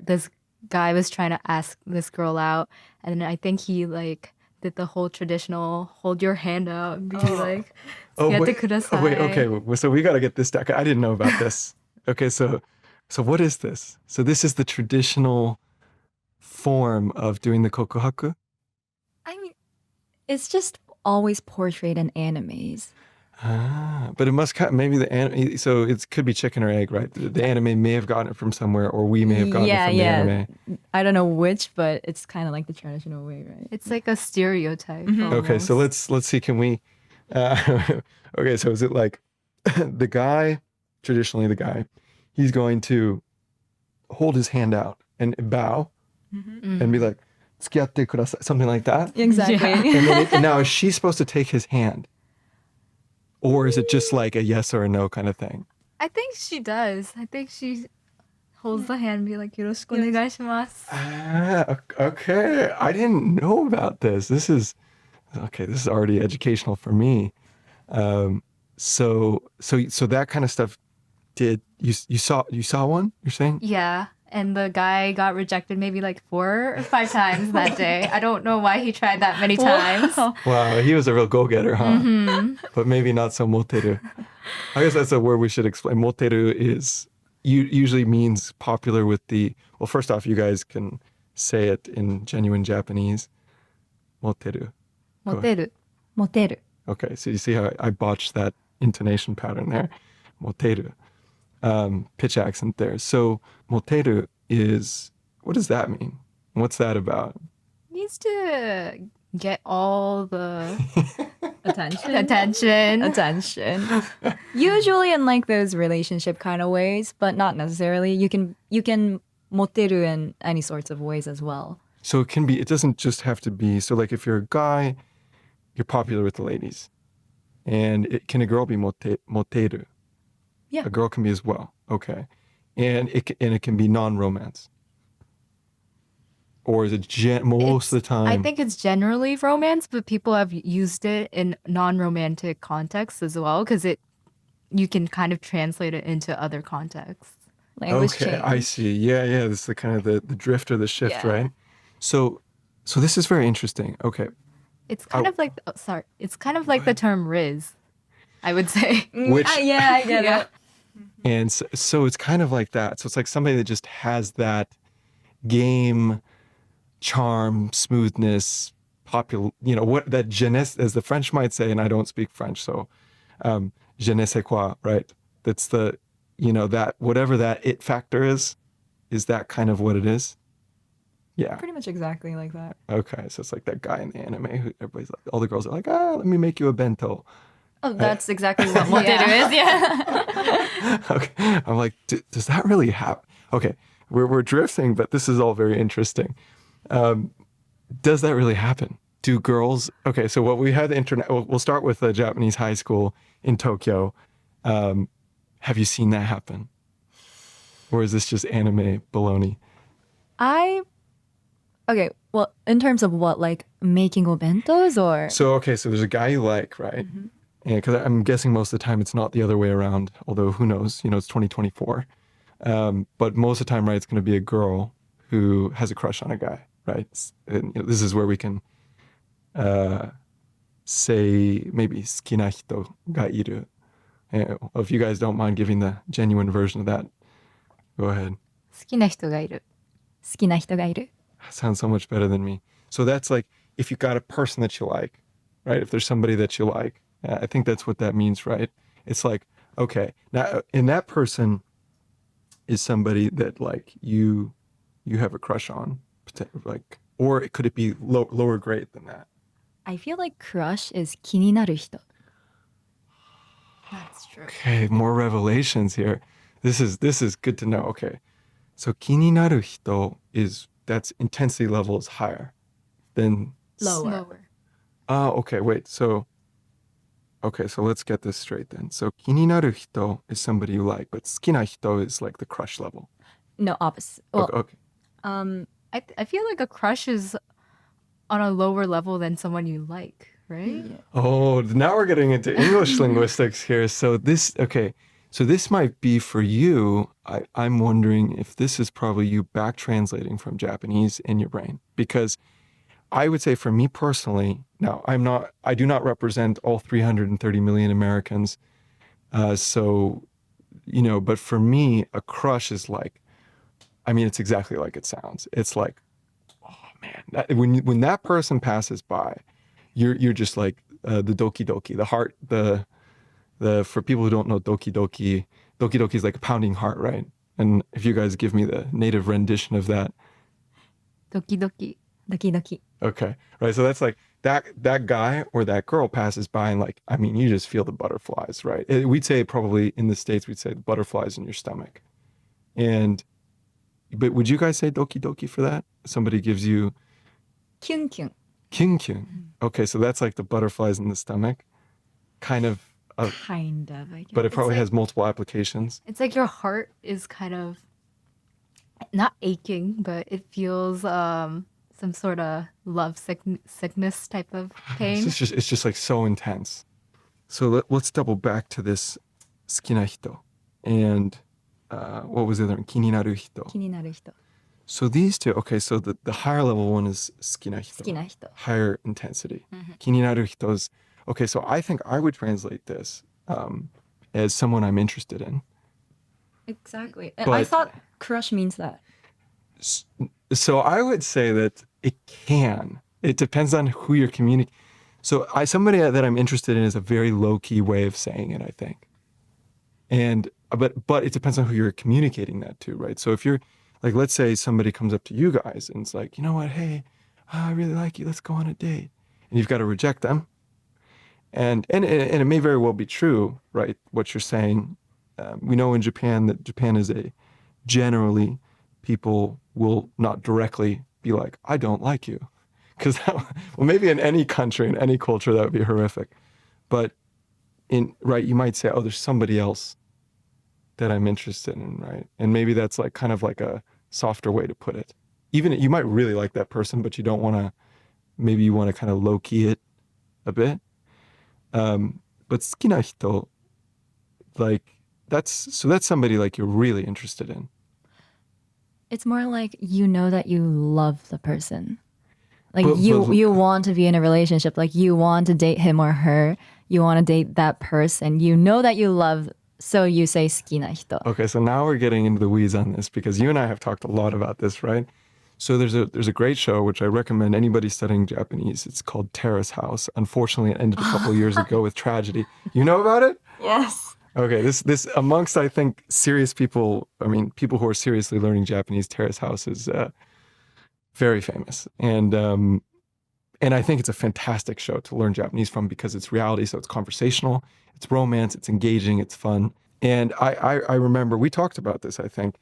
this guy was trying to ask this girl out, and I think he like did the whole traditional hold your hand out and be like, "Cukiyate kudasai." Wait, okay. So we got to get this down. I didn't know about this. Okay, so what is this? So this is the traditional form of doing the kokuhaku? I mean, it's just always portrayed in animes. But it must maybe the anime. So it could be chicken or egg, right? The anime may have gotten it from somewhere, or we may have gotten it from the anime. I don't know which, but it's kind of like the traditional way, right? It's like a stereotype. Okay, so let's see. Can we? Okay, so is it like the guy? Traditionally, the guy, he's going to hold his hand out and bow and be like, "Tsukiatte kudasai," something like that. Exactly. And then now is she supposed to take his hand? Or is it just like a yes or a no kind of thing? I think she does. I think she holds the hand and be like, "Yoroshiku onegaishimasu." Okay. I didn't know about this. This is already educational for me. So that kind of stuff you saw one, you're saying? Yeah. And the guy got rejected maybe like 4 or 5 times that day. I don't know why he tried that many times. Wow, he was a real go-getter, huh? But maybe not so moteru. I guess that's a word we should explain. Moteru usually means popular with well, first off, you guys can say it in genuine Japanese. Moteru. Moteru. Moteru. Okay, so you see how I botched that intonation pattern there. Moteru. Pitch accent there. So moteru what does that mean? What's that about? Needs to get all the Attention. Usually in like those relationship kind of ways, but not necessarily. You can moteru in any sorts of ways as well. So it doesn't just have to be, so like if you're a guy, you're popular with the ladies. And can a girl be moteru? Yeah. A girl can be as well. Okay. And it can be non-romance. Or is it most of the time? I think it's generally romance, but people have used it in non-romantic contexts as well, because you can kind of translate it into other contexts. Language okay, change. I see. Yeah. This is the kind of the drift or the shift, Yeah. right? So this is very interesting. Okay. It's kind of like it's kind of like the term rizz, I would say. Which yeah, I get it. And so it's kind of like that. So it's like somebody that just has that game, charm, smoothness, what that je ne, as the French might say, and I don't speak French, so je ne sais quoi, right? That's the, that whatever that it factor is that kind of what it is? Yeah. Pretty much exactly like that. Okay, so it's like that guy in the anime who everybody's like, all the girls are like, let me make you a bento. Oh, that's exactly what moteru is, yeah. Okay, I'm like, does that really happen? Okay, we're drifting, but this is all very interesting. Does that really happen? Do girls? Okay, so what we had the internet. We'll start with a Japanese high school in Tokyo. Have you seen that happen, or is this just anime baloney? Okay, well, in terms of what, like making obentos or? So there's a guy you like, right? Mm-hmm. And because I'm guessing most of the time it's not the other way around, although who knows, it's 2024. But most of the time, right, it's going to be a girl who has a crush on a guy, right? And this is where we can say maybe 好きな人がいる. If you guys don't mind giving the genuine version of that, go ahead. 好きな人がいる. 好きな人がいる. Sounds so much better than me. So that's like if you got a person that you like, right? If there's somebody that you like, I think that's what that means, right? It's like, okay, now, and that person is somebody that like you have a crush on, like, or could it be lower grade than that? I feel like crush is 気になる人. That's true. Okay, more revelations here. This is good to know. Okay, so 気になる人that's intensity level is higher than Lower. Oh, okay, wait. So let's get this straight then. So 気になる人 is somebody you like, but 好きな人 is like the crush level. No, opposite. Well, Okay. I feel like a crush is on a lower level than someone you like, right? Oh, now we're getting into English linguistics here. So So this might be for you. I'm wondering if this is probably you back translating from Japanese in your brain, because I would say for me personally, now I do not represent all 330 million Americans. So, but for me, a crush is like, it's exactly like it sounds. It's like, oh man, when that person passes by, you're just like the doki doki, the heart, the for people who don't know doki doki is like a pounding heart, right? And if you guys give me the native rendition of that. Doki doki. Doki doki. Okay. Right. So that's like that guy or that girl passes by and like, you just feel the butterflies, right? We'd say probably in the States, we'd say the butterflies in your stomach. But would you guys say doki doki for that? Somebody gives you Kyun kyun. kyun kyun. Okay. So that's like the butterflies in the stomach, kind of. Kind of, I guess. But it probably has multiple applications. It's like your heart is kind of not aching, but it feels some sort of love sickness type of pain. It's just like so intense. So let's double back to this 好きな人 and what was the other one? 気になる人. 気になる人. So these two, okay, so the higher level one is 好きな人. 好きな人. Higher intensity. 気になる人 is, okay, so I think I would translate this as someone I'm interested in. Exactly. But- I thought crush means that. So I would say that it can. It depends on who you're communicating. So somebody that I'm interested in is a very low-key way of saying it, I think. But it depends on who you're communicating that to, right? So if you're, like, let's say somebody comes up to you guys and it's like, you know what, hey, I really like you, let's go on a date. And you've got to reject them. And it may very well be true, right, what you're saying. We know in Japan that Japan is generally people will not directly be like, I don't like you. Because, well, maybe in any country, in any culture, that would be horrific. But you might say, oh, there's somebody else that I'm interested in, right? And maybe that's like kind of like a softer way to put it. Even you might really like that person, but you don't want to, maybe you want to kind of low-key it a bit. But 好きな人, like, that's somebody like you're really interested in. It's more like you know that you love the person. Like But- you want to be in a relationship. Like you want to date him or her. You want to date that person. You know that you love, so you say 好きな人. Okay, so now we're getting into the weeds on this because you and I have talked a lot about this, right? So there's a great show which I recommend anybody studying Japanese. It's called Terrace House. Unfortunately, it ended a couple of years ago with tragedy. You know about it? Yes. Okay, this amongst, I think, serious people, people who are seriously learning Japanese, Terrace House is very famous. And I think it's a fantastic show to learn Japanese from because it's reality, so it's conversational, it's romance, it's engaging, it's fun. And I remember, we talked about this, I think,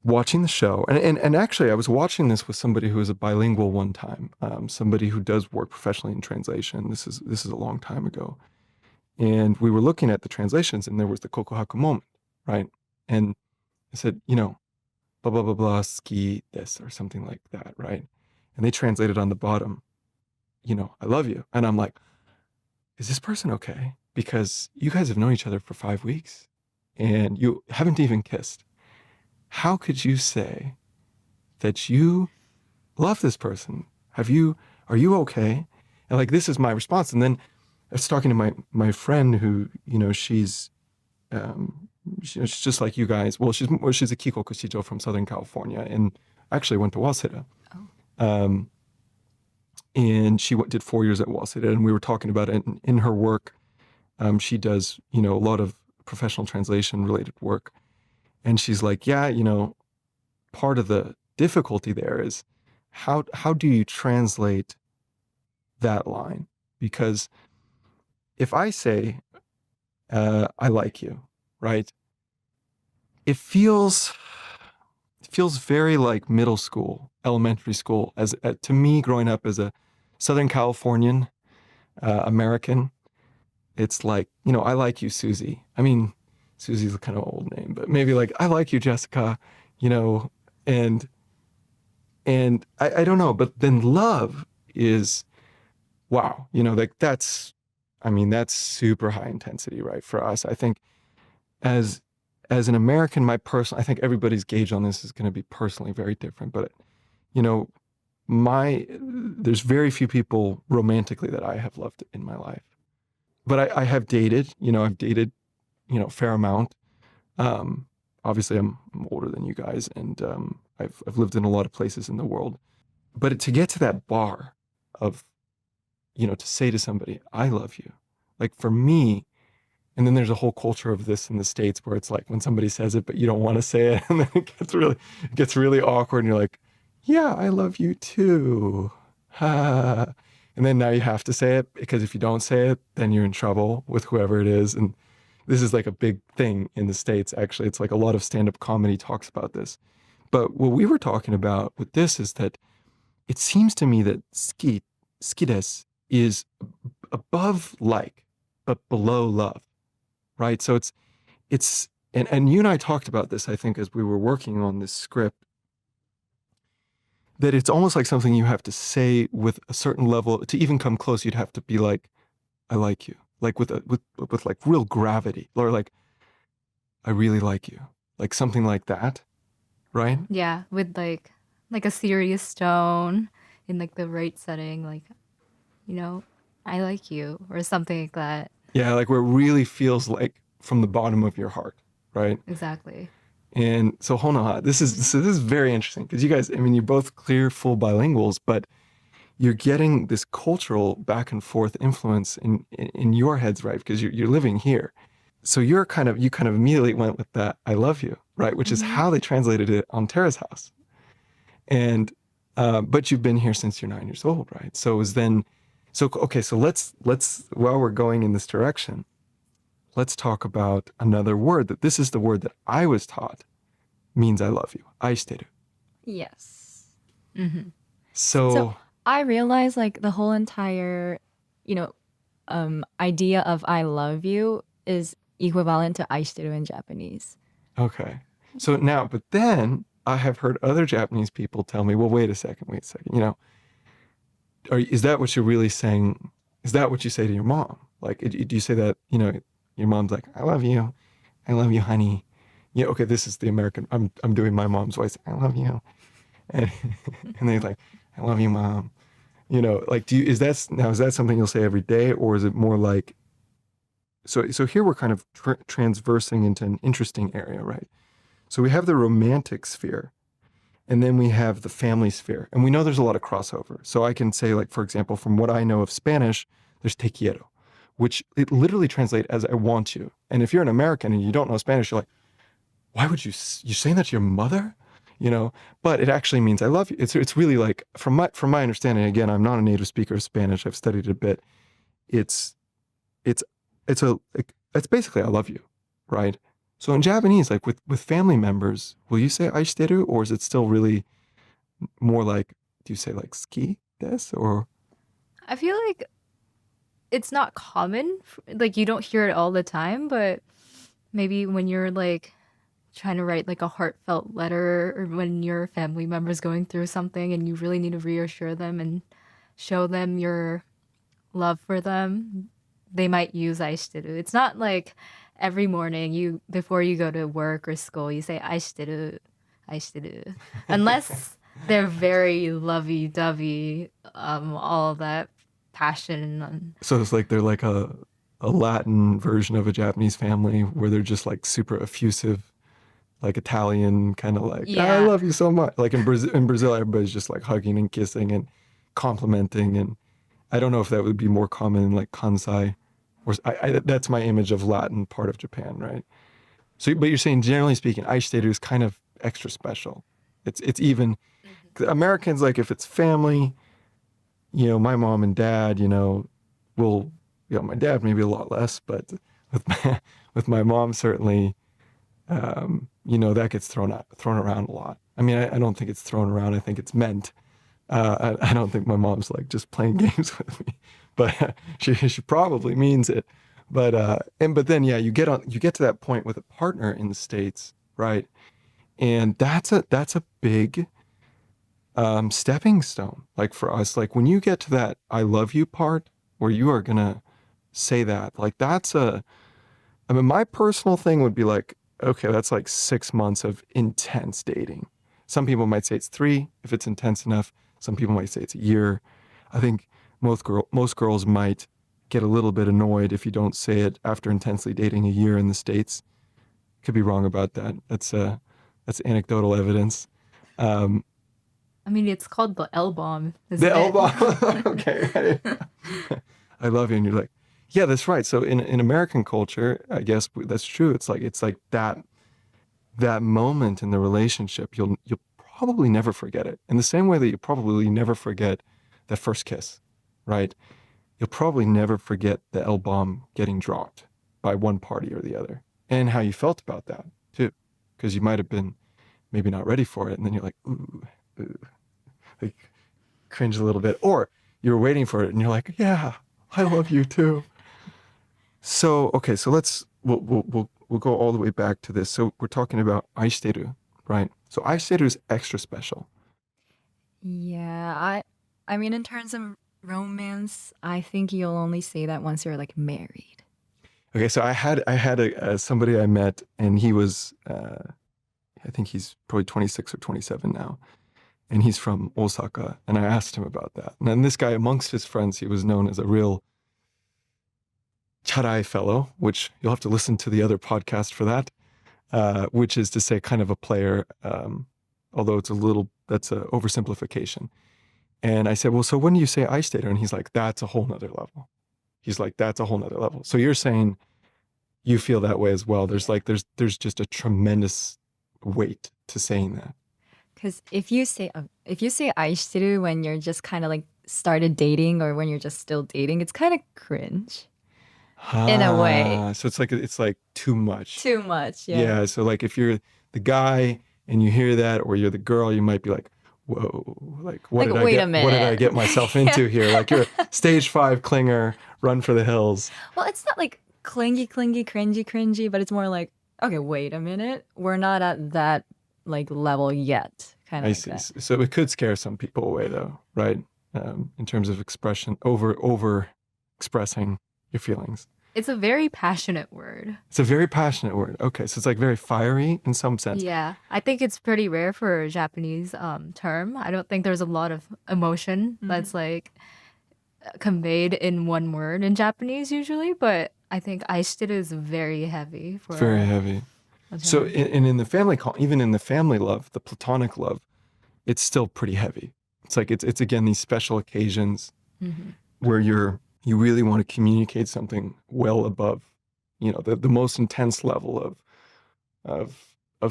watching the show. And actually, I was watching this with somebody who is a bilingual one time, somebody who does work professionally in translation. This is a long time ago. And we were looking at the translations, and there was the Kokuhaku moment, right? And I said, blah, blah, blah, blah, suki this, or something like that, right? And they translated on the bottom, I love you. And I'm like, is this person okay? Because you guys have known each other for 5 weeks, and you haven't even kissed. How could you say that you love this person? Are you okay? And like, this is my response. And then I was talking to my friend who, she's just like you guys. Well, she's a Kikoku Shijo from Southern California and actually went to Waseda. Oh. And she did 4 years at Waseda, and we were talking about it in her work. She does, a lot of professional translation related work. And she's like, yeah, part of the difficulty there is how do you translate that line? Because if I say, I like you, right? It feels very like middle school, elementary school. As to me, growing up as a Southern Californian American, it's like, I like you, Susie. Susie's a kind of old name, but maybe like, I like you, Jessica, and I don't know, but then love is, wow, like that's super high intensity, right? For us, I think as an American, I think everybody's gauge on this is going to be personally very different. But you know, there's very few people romantically that I have loved in my life. But I have dated. I've dated, a fair amount. Obviously, I'm older than you guys, and I've lived in a lot of places in the world. But to get to that bar of, to say to somebody, I love you, like for me, and then there's a whole culture of this in the States where it's like when somebody says it, but you don't want to say it, and then it gets really awkward, and you're like, yeah, I love you too. Ha. And then now you have to say it, because if you don't say it, then you're in trouble with whoever it is. And this is like a big thing in the States, actually. It's like a lot of stand-up comedy talks about this. But what we were talking about with this is that it seems to me that suki desu is above like, but below love, right? So and you and I talked about this, I think, as we were working on this script, that it's almost like something you have to say with a certain level. To even come close, you'd have to be like, I like you, like with like real gravity, or like, I really like you, like something like that, right? Yeah, with like a serious tone in like the right setting, like, I like you or something like that. Yeah, like where it really feels like from the bottom of your heart, right? Exactly. And so hold on, this is very interesting, because you guys, I mean, you're both clear, full bilinguals, but you're getting this cultural back and forth influence in your heads, right? Because you're living here. So you kind of immediately went with that, I love you, right? Which is how they translated it on Tara's house. And, but you've been here since you're 9 years old, right? So it was then, okay, so let's, while we're going in this direction, let's talk about another word this is the word that I was taught means I love you. Aishiteru. Yes. Mm-hmm. So I realized like the whole entire, idea of I love you is equivalent to aishiteru in Japanese. okay. So now, but then I have heard other Japanese people tell me, well, wait a second. Is that what you're really saying? Is that what you say to your mom? Like, do you say that, your mom's like, I love you, honey. Yeah, okay, this is the American, I'm doing my mom's voice, I love you. And, and they're like, I love you, mom. Like, is that something you'll say every day, or is it more like, so here we're kind of transversing into an interesting area, right? So we have the romantic sphere, and then we have the family sphere. And we know there's a lot of crossover. So I can say, like, for example, from what I know of Spanish, there's te quiero, which it literally translates as I want you. And if you're an American and you don't know Spanish, you're like, why would you're saying that to your mother? But it actually means I love you. It's really like, from my understanding, again, I'm not a native speaker of Spanish. I've studied it a bit. It's basically I love you, right? So in Japanese, like with family members, will you say aishiteru, or is it still really more like, do you say like suki desu, or? I feel like it's not common, like you don't hear it all the time, but maybe when you're like trying to write like a heartfelt letter, or when your family member's going through something and you really need to reassure them and show them your love for them, they might use aishiteru. It's not like every morning before you go to work or school, you say aishiteru, aishiteru. Unless they're very lovey-dovey, all that passion. So it's like they're like a Latin version of a Japanese family where they're just like super effusive, like Italian, kind of like, Yeah. I love you so much. Like in Brazil, everybody's just like hugging and kissing and complimenting. And I don't know if that would be more common in like Kansai, or that's my image of Latin part of Japan, right? So, but you're saying, generally speaking, aishiteru is kind of extra special. It's even, Americans, like if it's family, my mom and dad, will, my dad maybe a lot less, but with my mom, certainly, that gets thrown around a lot. I mean, I don't think it's thrown around. I think it's meant. I don't think my mom's like just playing games with me, but she probably means it. But then yeah, you get to that point with a partner in the States, right? And that's a big stepping stone. Like for us, like when you get to that I love you part where you are gonna say that, like that's I mean, my personal thing would be like, okay, that's like 6 months of intense dating. Some people might say it's 3 if it's intense enough. Some people might say it's a year. I think most girls might get a little bit annoyed if you don't say it after intensely dating a year in the States. Could be wrong about that. That's anecdotal evidence. I mean, it's called the L bomb. The L bomb. Okay. I love you, and you're like, yeah, that's right. So in American culture, I guess that's true. It's like that moment in the relationship, you'll probably never forget it. In the same way that you probably never forget that first kiss, right? You'll probably never forget the L bomb getting dropped by one party or the other, and how you felt about that too, because you might have been maybe not ready for it, and then you're like, ooh, like cringe a little bit, or you're waiting for it, and you're like, yeah, I love you too. So okay, so we'll go all the way back to this. So we're talking about aishiteru, right? So aishiteru is extra special. Yeah, I mean, in terms of romance, I think you'll only say that once you're like married. Okay, so I had somebody I met, and he was, I think he's probably 26 or 27 now, and he's from Osaka, and I asked him about that. And then this guy, amongst his friends, he was known as a real charai fellow, which you'll have to listen to the other podcast for that, which is to say kind of a player, although that's an oversimplification. And I said, well, so when do you say aishiteru? And he's like, that's a whole nother level. He's like, that's a whole nother level. So you're saying you feel that way as well. There's just a tremendous weight to saying that. Because if you say aishiteru when you're just kind of like started dating or when you're just still dating, it's kind of cringe in a way. So it's like too much. Too much, yeah. Yeah. So like if you're the guy and you hear that, or you're the girl, you might be like, whoa, like what Like, wait a minute. What did I get myself into here? Like you're a stage 5 clinger, run for the hills. Well, it's not like clingy, cringy, but it's more like, okay, wait a minute. We're not at that like level yet. Kind of. I see. That. So it could scare some people away though, right? In terms of expression, over expressing your feelings. It's a very passionate word. It's a very passionate word. Okay, so it's like very fiery in some sense. Yeah, I think it's pretty rare for a Japanese term. I don't think there's a lot of emotion that's like conveyed in one word in Japanese usually, but I think aishiteru is very heavy. It's very heavy. So in the family call, even in the family love, the platonic love, it's still pretty heavy. It's like it's again these special occasions where you really want to communicate something well above, the most intense level of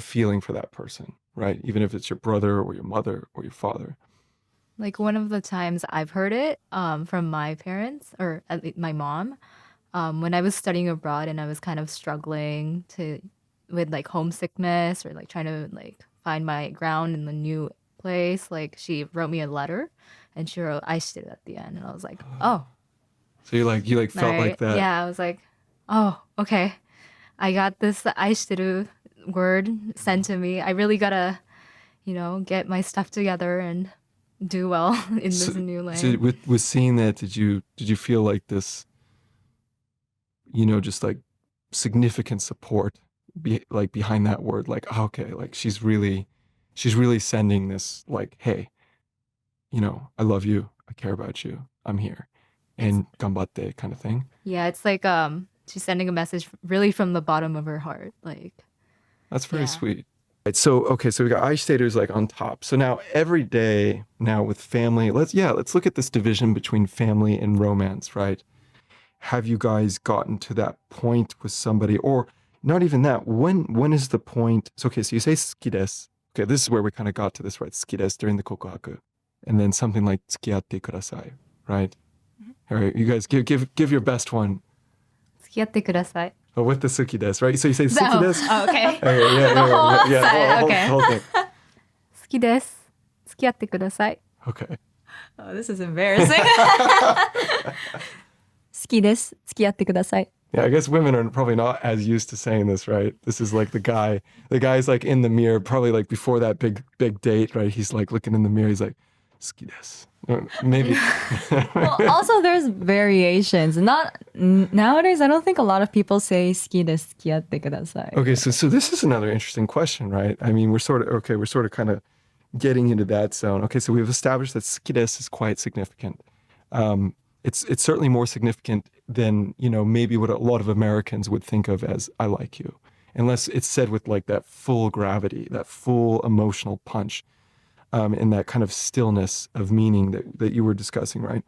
feeling for that person, right? Even if it's your brother or your mother or your father. Like one of the times I've heard it from my parents, or at least my mom, when I was studying abroad and I was kind of struggling with like homesickness or like trying to like find my ground in the new place. Like she wrote me a letter and she wrote aishiteru at the end, and I was like, oh. So you felt like that. Yeah, I was like, oh, okay. I got this aishiteru word sent to me. I really gotta, get my stuff together and do well in this new land. So with seeing that, did you feel like this, just like significant support behind that word? Like, okay, like she's really sending this, like, hey, I love you, I care about you, I'm here. And ganbatte kind of thing. Yeah, it's like she's sending a message really from the bottom of her heart. Like, that's very sweet. Right, so we got aishiteru like on top. So now every day now with family, let's look at this division between family and romance, right? Have you guys gotten to that point with somebody, or not even that? When is the point? So you say 好きです. Okay, this is where we kind of got to this, right? 好きです during the Kokuhaku. And then something like 付き合って kudasai, right? All right, you guys give your best one. 付き合ってください. Oh, with the 好きです, right? So you say 好きです. Oh, okay. Yeah. Okay. Whole thing. 好きです. 付き合ってください. Okay. Oh, this is embarrassing. 好きです. 付き合ってください. Yeah, I guess women are probably not as used to saying this, right? This is like the guy's like in the mirror, probably like before that big date, right? He's like looking in the mirror. He's like, 好きです. Maybe. Well, also there's variations. Nowadays, I don't think a lot of people say 好きです、付き合ってください. Okay, so this is another interesting question, right? I mean, we're sort of kind of getting into that zone. Okay, so we've established that 好きです is quite significant. It's certainly more significant than, maybe what a lot of Americans would think of as I like you. Unless it's said with like that full gravity, that full emotional punch, and that kind of stillness of meaning that you were discussing, right?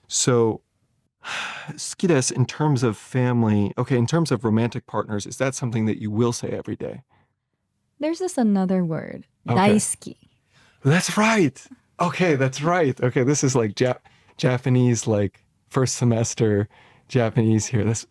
So, 好きです in terms of family, okay, in terms of romantic partners, is that something that you will say every day? There's this another word, Okay. 大好き. That's right. Okay, that's right. Okay, this is like Japanese, like first semester Japanese here. That's